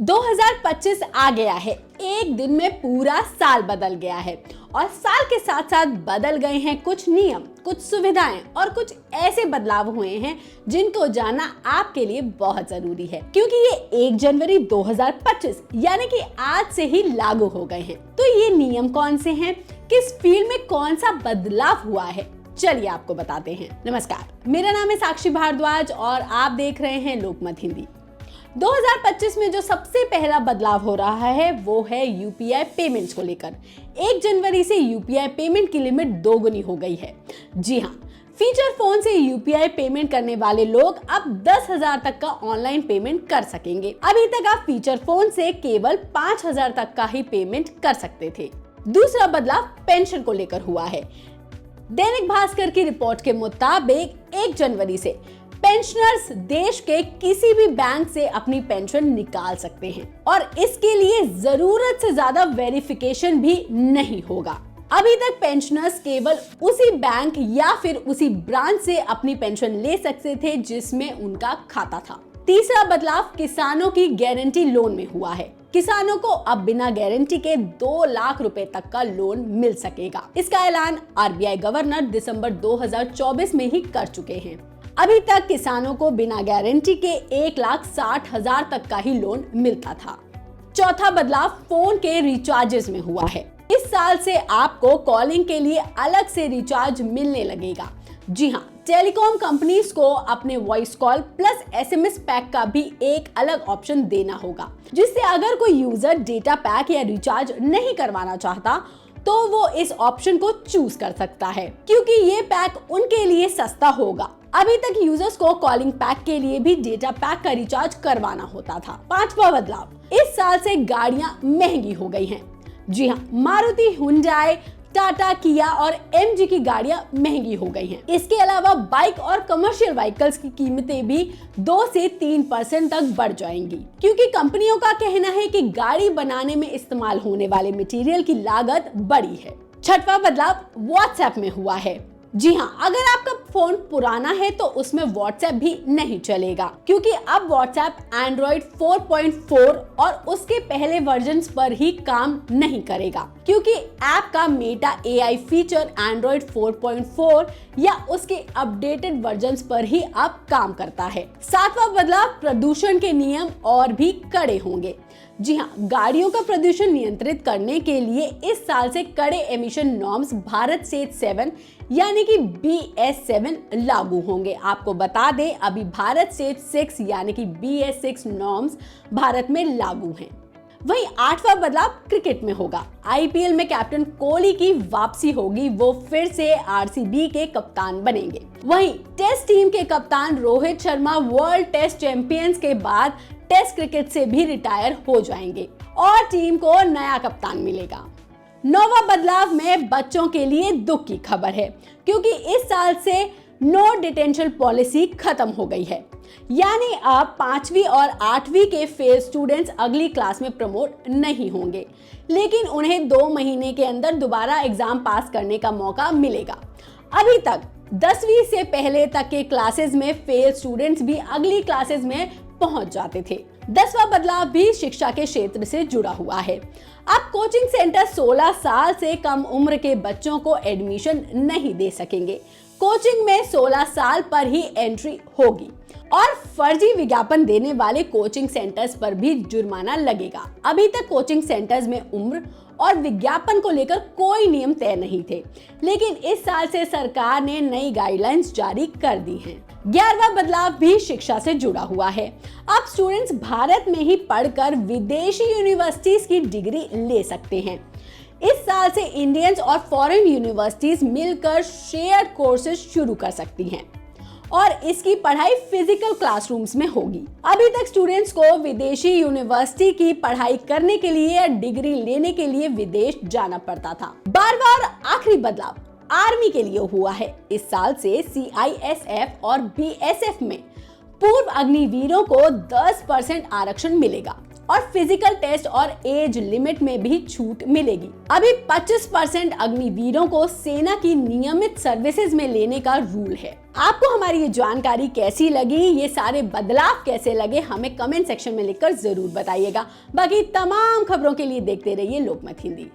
2025 आ गया है। एक दिन में पूरा साल बदल गया है और साल के साथ साथ बदल गए हैं कुछ नियम, कुछ सुविधाएं और कुछ ऐसे बदलाव हुए हैं जिनको जानना आपके लिए बहुत जरूरी है, क्योंकि ये 1 जनवरी 2025 यानी कि आज से ही लागू हो गए हैं। तो ये नियम कौन से हैं, किस फील्ड में कौन सा बदलाव हुआ है, चलिए आपको बताते हैं। नमस्कार, मेरा नाम है साक्षी भारद्वाज और आप देख रहे हैं लोकमत हिंदी। 2025 में जो सबसे पहला बदलाव हो रहा है वो है यूपीआई पेमेंट्स को लेकर। 1 जनवरी से यूपीआई पेमेंट की लिमिट 2 गुनी हो गई है। जी हाँ, फीचर फोन से यूपीआई पेमेंट करने वाले लोग अब 10,000 तक का ऑनलाइन पेमेंट कर सकेंगे। अभी तक आप फीचर फोन से केवल 5,000 तक का ही पेमेंट कर सकते थे। दूसरा बदलाव पेंशन को लेकर हुआ है। दैनिक भास्कर की रिपोर्ट के मुताबिक 1 जनवरी से पेंशनर्स देश के किसी भी बैंक से अपनी पेंशन निकाल सकते हैं और इसके लिए जरूरत से ज्यादा वेरिफिकेशन भी नहीं होगा। अभी तक पेंशनर्स केवल उसी बैंक या फिर उसी ब्रांच से अपनी पेंशन ले सकते थे जिसमें उनका खाता था। तीसरा बदलाव किसानों की गारंटी लोन में हुआ है। किसानों को अब बिना गारंटी के 2 लाख रुपए तक का लोन मिल सकेगा। इसका ऐलान आरबीआई गवर्नर दिसंबर 2024 में ही कर चुके हैं। अभी तक किसानों को बिना गारंटी के 1,60,000 तक का ही लोन मिलता था। चौथा बदलाव फोन के रिचार्जेस में हुआ है। इस साल से आपको कॉलिंग के लिए अलग से रिचार्ज मिलने लगेगा। जी हाँ, टेलीकॉम कंपनीज को अपने voice call plus SMS pack का भी एक अलग ऑप्शन देना होगा, जिससे अगर कोई यूजर डेटा पैक या रिचार्ज नहीं करवाना चाहता तो वो इस ऑप्शन को चूज कर सकता है, क्योंकि ये पैक उनके लिए सस्ता होगा। अभी तक यूजर्स को कॉलिंग पैक के लिए भी डेटा पैक का रिचार्ज करवाना होता था। पांचवा बदलाव, इस साल से गाड़ियां महंगी हो गई हैं। जी हाँ, मारुति, हुंडई, टाटा, किया और एमजी की गाड़ियां महंगी हो गई हैं। इसके अलावा बाइक और कमर्शियल व्हीकल्स की कीमतें भी 2 से 3% तक बढ़ जाएंगी, क्योंकि कंपनियों का कहना है कि गाड़ी बनाने में इस्तेमाल होने वाले मटेरियल की लागत बढ़ी है। छठवां बदलाव व्हाट्सएप में हुआ है। जी हाँ, अगर आपका फोन पुराना है तो उसमें व्हाट्सएप भी नहीं चलेगा, क्योंकि अब व्हाट्सएप एंड्रॉइड 4.4 और उसके पहले वर्जन्स पर ही काम नहीं करेगा, क्योंकि ऐप का मेटा एआई फीचर एंड्रॉइड 4.4 या उसके अपडेटेड वर्जन्स पर ही अब काम करता है। सातवां बदलाव, प्रदूषण के नियम और भी कड़े होंगे। जी हाँ, गाड़ियों का प्रदूषण नियंत्रित करने के लिए इस साल से कड़े एमिशन नॉर्म्स भारत स्टेज 7 यानी कि BS7 लागू होंगे। आपको बता दें, अभी भारत स्टेज 6 यानी कि BS6 नॉर्म्स भारत में लागू हैं। वहीं 8वां बदलाव क्रिकेट में होगा। आईपीएल में कैप्टन कोहली की वापसी होगी, वो फिर से आरसीबी के कप्तान बनेंगे। वहीं टेस्ट टीम के कप्तान Rohit Sharma World Test champions के बाद टेस्ट क्रिकेट से भी रिटायर हो जाएंगे और टीम को नया कप्तान मिलेगा। 9वां बदलाव में बच्चों के लिए दुख की खबर है, क्योंकि इस साल से नो डिटेंशन पॉलिसी खत्म हो गई है। यानी अब 5वीं और 8वीं के फेल स्टूडेंट्स अगली क्लास में प्रमोट नहीं होंगे, लेकिन उन्हें 2 महीने के अंदर दोबारा एग्जाम पास करने का मौका मिलेगा। अभी तक 10वीं से पहले तक के क्लासेस में फेल स्टूडेंट्स भी अगली क्लासेस में पहुंच जाते थे। 10वां बदलाव भी शिक्षा के क्षेत्र से जुड़ा हुआ है। अब कोचिंग सेंटर 16 साल से कम उम्र के बच्चों को एडमिशन नहीं दे सकेंगे। कोचिंग में 16 साल पर ही एंट्री होगी और फर्जी विज्ञापन देने वाले कोचिंग सेंटर्स पर भी जुर्माना लगेगा। अभी तक कोचिंग सेंटर्स में उम्र और विज्ञापन को लेकर कोई नियम तय नहीं थे, लेकिन इस साल से सरकार ने नई गाइडलाइंस जारी कर दी हैं। 11वां बदलाव भी शिक्षा से जुड़ा हुआ है। अब स्टूडेंट्स भारत में ही पढ़कर विदेशी यूनिवर्सिटीज की डिग्री ले सकते हैं। इस साल से इंडियंस और फॉरेन यूनिवर्सिटीज मिलकर शेयर्ड कोर्सेज शुरू कर सकती हैं और इसकी पढ़ाई फिजिकल क्लासरूम्स में होगी। अभी तक स्टूडेंट्स को विदेशी यूनिवर्सिटी की पढ़ाई करने के लिए या डिग्री लेने के लिए विदेश जाना पड़ता था। 12वां और आखिरी बदलाव आर्मी के लिए हुआ है। इस साल से CISF और BSF में पूर्व अग्निवीरों को 10% आरक्षण मिलेगा और फिजिकल टेस्ट और एज लिमिट में भी छूट मिलेगी। अभी 25% अग्निवीरों को सेना की नियमित सर्विसेज में लेने का रूल है। आपको हमारी ये जानकारी कैसी लगी, ये सारे बदलाव कैसे लगे, हमें कमेंट सेक्शन में लिखकर जरूर बताइएगा। बाकी तमाम खबरों के लिए देखते रहिए लोकमत हिंदी।